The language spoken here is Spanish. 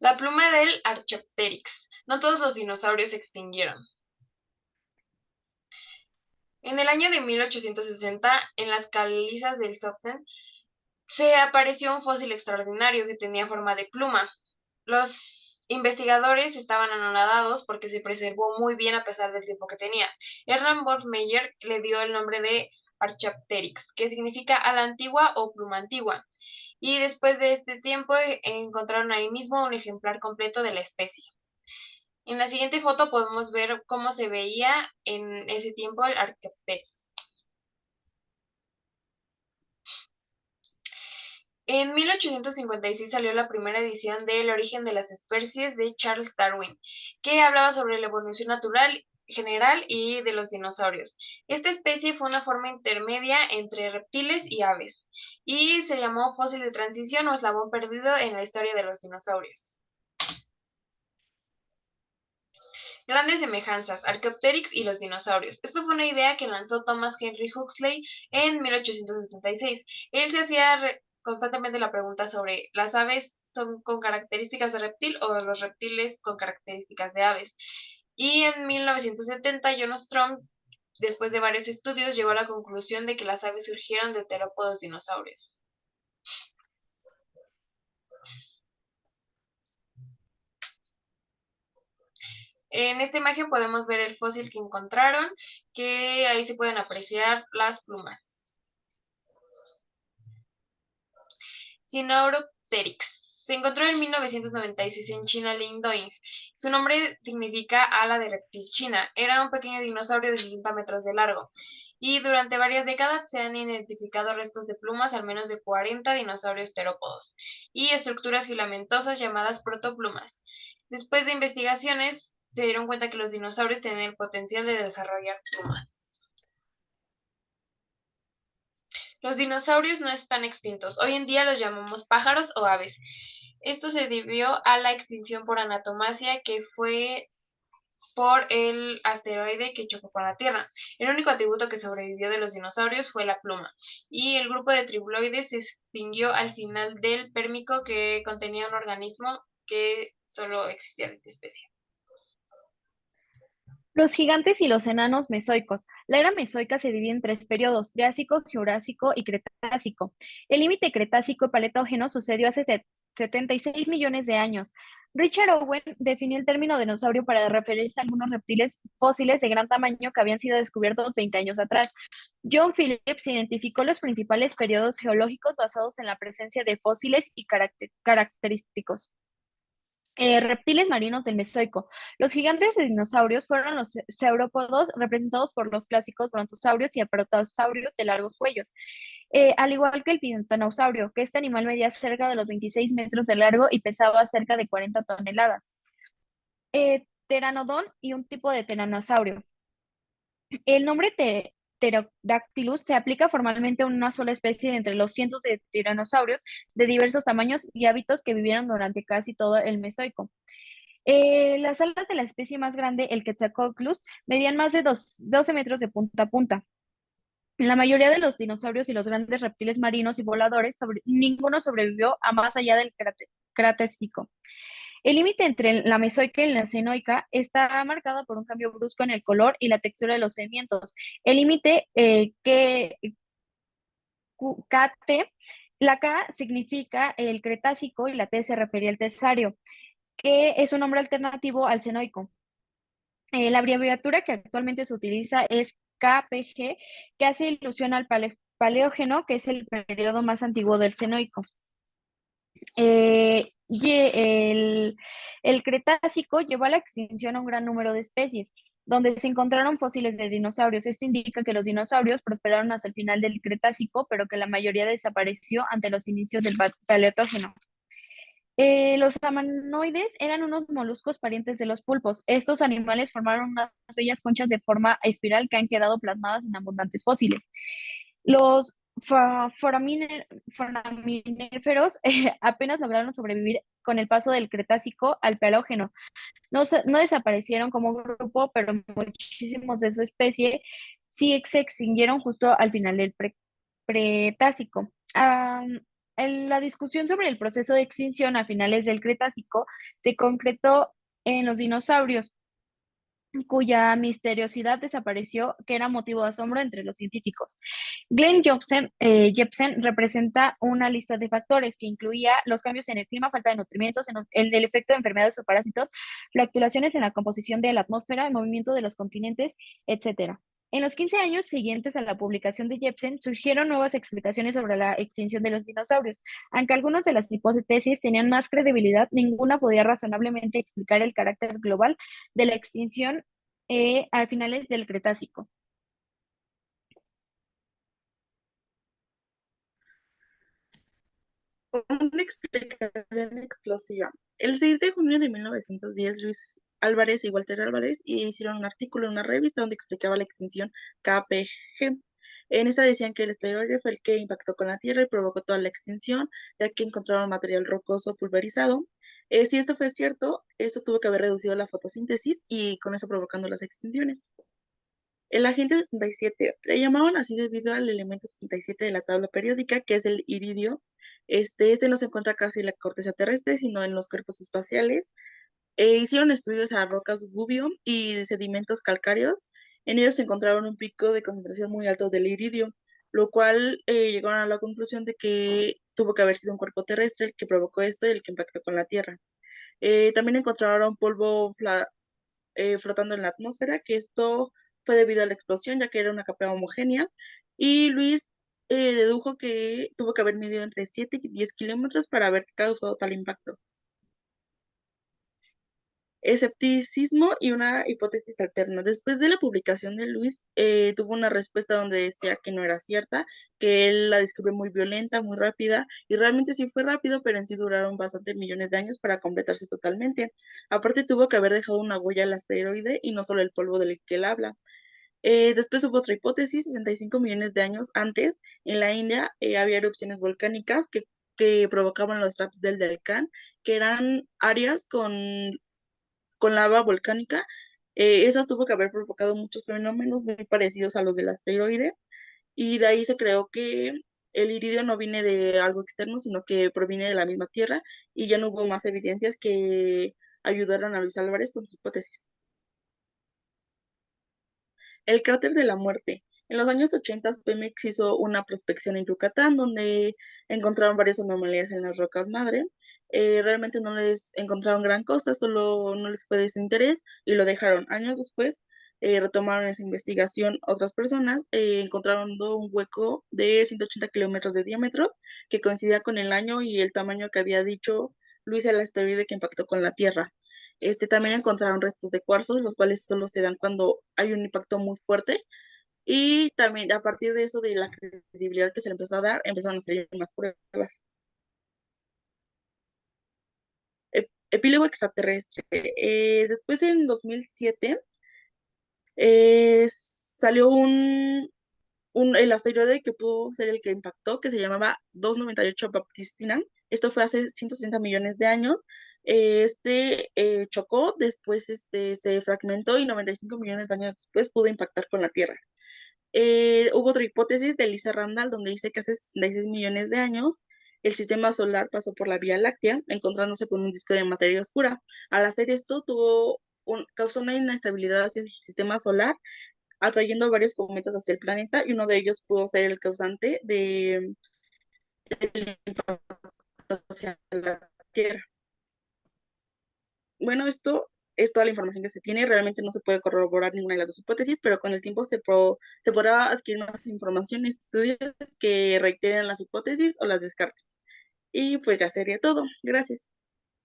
La pluma del Archaeopteryx. No todos los dinosaurios se extinguieron. En el año de 1860, en las calizas del Soften, se apareció un fósil extraordinario que tenía forma de pluma. Los investigadores estaban anonadados porque se preservó muy bien a pesar del tiempo que tenía. Ernst Meyer le dio el nombre de Archaeopteryx, que significa a la antigua o pluma antigua. Y después de este tiempo encontraron ahí mismo un ejemplar completo de la especie. En la siguiente foto podemos ver cómo se veía en ese tiempo el Archaeopteryx. En 1856 salió la primera edición de El origen de las especies de Charles Darwin, que hablaba sobre la evolución natural general y de los dinosaurios. Esta especie fue una forma intermedia entre reptiles y aves, y se llamó fósil de transición o eslabón perdido en la historia de los dinosaurios. Grandes semejanzas, Archaeopteryx y los dinosaurios. Esto fue una idea que lanzó Thomas Henry Huxley en 1876. Él se hacía constantemente la pregunta sobre ¿las aves son con características de reptil o los reptiles con características de aves? Y en 1970, John Ostrom, después de varios estudios, llegó a la conclusión de que las aves surgieron de terópodos dinosaurios. En esta imagen podemos ver el fósil que encontraron, que ahí se pueden apreciar las plumas. Sinauropteryx. Se encontró en 1996 en China Lindoing. Su nombre significa ala de reptil china. Era un pequeño dinosaurio de 60 metros de largo. Y durante varias décadas se han identificado restos de plumas al menos de 40 dinosaurios terópodos y estructuras filamentosas llamadas protoplumas. Después de investigaciones, se dieron cuenta que los dinosaurios tenían el potencial de desarrollar plumas. Los dinosaurios no están extintos. Hoy en día los llamamos pájaros o aves. Esto se debió a la extinción por anatomasia que fue por el asteroide que chocó con la Tierra. El único atributo que sobrevivió de los dinosaurios fue la pluma, y el grupo de trilobites se extinguió al final del Pérmico, que contenía un organismo que solo existía de esta especie. Los gigantes y los enanos mesoicos. La era mesoica se divide en tres periodos: Triásico, Jurásico y Cretácico. El límite Cretácico-Paletógeno sucedió hace 76 millones de años. Richard Owen definió el término dinosaurio para referirse a algunos reptiles fósiles de gran tamaño que habían sido descubiertos 20 años atrás. John Phillips identificó los principales periodos geológicos basados en la presencia de fósiles y característicos. Reptiles marinos del Mesoico. Los gigantes de dinosaurios fueron los saurópodos, representados por los clásicos brontosaurios y apatosaurios de largos cuellos, al igual que el titanosaurio, que este animal medía cerca de los 26 metros de largo y pesaba cerca de 40 toneladas. Pteranodon y un tipo de tiranosaurio. El nombre Pterodactylus se aplica formalmente a una sola especie de entre los cientos de tiranosaurios de diversos tamaños y hábitos que vivieron durante casi todo el Mesoico. Las alas de la especie más grande, el Quetzalcoatlus, medían más de 12 metros de punta a punta. La mayoría de los dinosaurios y los grandes reptiles marinos y voladores, ninguno sobrevivió a más allá del Cretácico. El límite entre la mesoica y la cenoica está marcado por un cambio brusco en el color y la textura de los sedimentos. El límite KT, la K significa el Cretácico y la T se refería al Terciario, que es un nombre alternativo al cenoico. La abreviatura que actualmente se utiliza es KPG, que hace ilusión al Paleógeno, que es el periodo más antiguo del cenoico. El Cretácico llevó a la extinción a un gran número de especies, donde se encontraron fósiles de dinosaurios. Esto indica que los dinosaurios prosperaron hasta el final del Cretácico, pero que la mayoría desapareció ante los inicios del Paleotógeno. Los amanoides eran unos moluscos parientes de los pulpos. Estos animales formaron unas bellas conchas de forma espiral que han quedado plasmadas en abundantes fósiles. Los foraminíferos apenas lograron sobrevivir con el paso del Cretácico al Paleógeno. No desaparecieron como grupo, pero muchísimos de su especie sí se extinguieron justo al final del Pretácico. la discusión sobre el proceso de extinción a finales del Cretácico se concretó en los dinosaurios, cuya misteriosidad desapareció, que era motivo de asombro entre los científicos. Glenn Jepsen representa una lista de factores que incluía los cambios en el clima, falta de nutrimentos, el efecto de enfermedades o parásitos, fluctuaciones en la composición de la atmósfera, el movimiento de los continentes, etcétera. En los 15 años siguientes a la publicación de Jepsen, surgieron nuevas explicaciones sobre la extinción de los dinosaurios. Aunque algunas de las hipótesis tenían más credibilidad, ninguna podía razonablemente explicar el carácter global de la extinción a finales del Cretácico. Una explicación explosiva. El 6 de junio de 1910, Luis Álvarez y Walter Álvarez hicieron un artículo en una revista donde explicaba la extinción KPG. En esta decían que el asteroide fue el que impactó con la Tierra y provocó toda la extinción, ya que encontraron material rocoso pulverizado. Si esto fue cierto, esto tuvo que haber reducido la fotosíntesis y con eso provocando las extinciones. El agente 67, le llamaban así debido al elemento 67 de la tabla periódica, que es el iridio. Este no se encuentra casi en la corteza terrestre, sino en los cuerpos espaciales. Hicieron estudios a rocas Gubbio y de sedimentos calcáreos. En ellos se encontraron un pico de concentración muy alto del iridio, lo cual llegaron a la conclusión de que tuvo que haber sido un cuerpo terrestre el que provocó esto y el que impactó con la Tierra. También encontraron polvo flotando en la atmósfera, que esto fue debido a la explosión, ya que era una capa homogénea. Y Luis dedujo que tuvo que haber medido entre 7 y 10 kilómetros para haber causado tal impacto. Escepticismo y una hipótesis alterna. Después de la publicación de Luis, tuvo una respuesta donde decía que no era cierta, que él la describe muy violenta, muy rápida, y realmente sí fue rápido, pero en sí duraron bastante millones de años para completarse totalmente. Aparte tuvo que haber dejado una huella al asteroide y no solo el polvo del que él habla. Después hubo otra hipótesis, 65 millones de años antes, en la India había erupciones volcánicas que provocaban los traps del Delcán, que eran áreas con lava volcánica. Eso tuvo que haber provocado muchos fenómenos muy parecidos a los del asteroide, y de ahí se creó que el iridio no viene de algo externo, sino que proviene de la misma Tierra, y ya no hubo más evidencias que ayudaran a Luis Álvarez con su hipótesis. El cráter de la muerte. En los años 80, Pemex hizo una prospección en Yucatán donde encontraron varias anomalías en las rocas madre. Realmente no les encontraron gran cosa, solo no les fue de su interés y lo dejaron. Años después, retomaron esa investigación otras personas, encontraron un hueco de 180 kilómetros de diámetro que coincidía con el año y el tamaño que había dicho Luis el asteroide que impactó con la Tierra. También encontraron restos de cuarzo, los cuales solo se dan cuando hay un impacto muy fuerte. Y también a partir de eso, de la credibilidad que se le empezó a dar, empezaron a salir más pruebas. Epílogo extraterrestre. Después, en 2007, salió el asteroide que pudo ser el que impactó, que se llamaba 298 Baptistina. Esto fue hace 160 millones de años. Chocó, después se fragmentó y 95 millones de años después pudo impactar con la Tierra. Hubo otra hipótesis de Lisa Randall donde dice que hace 66 millones de años el sistema solar pasó por la Vía Láctea, encontrándose con un disco de materia oscura. Al hacer esto, causó una inestabilidad hacia el sistema solar, atrayendo varios cometas hacia el planeta, y uno de ellos pudo ser el causante del impacto hacia la Tierra. Bueno, esto es toda la información que se tiene. Realmente no se puede corroborar ninguna de las dos hipótesis, pero con el tiempo se podrá adquirir más información y estudios que reiteren las hipótesis o las descarten. Y pues ya sería todo. Gracias.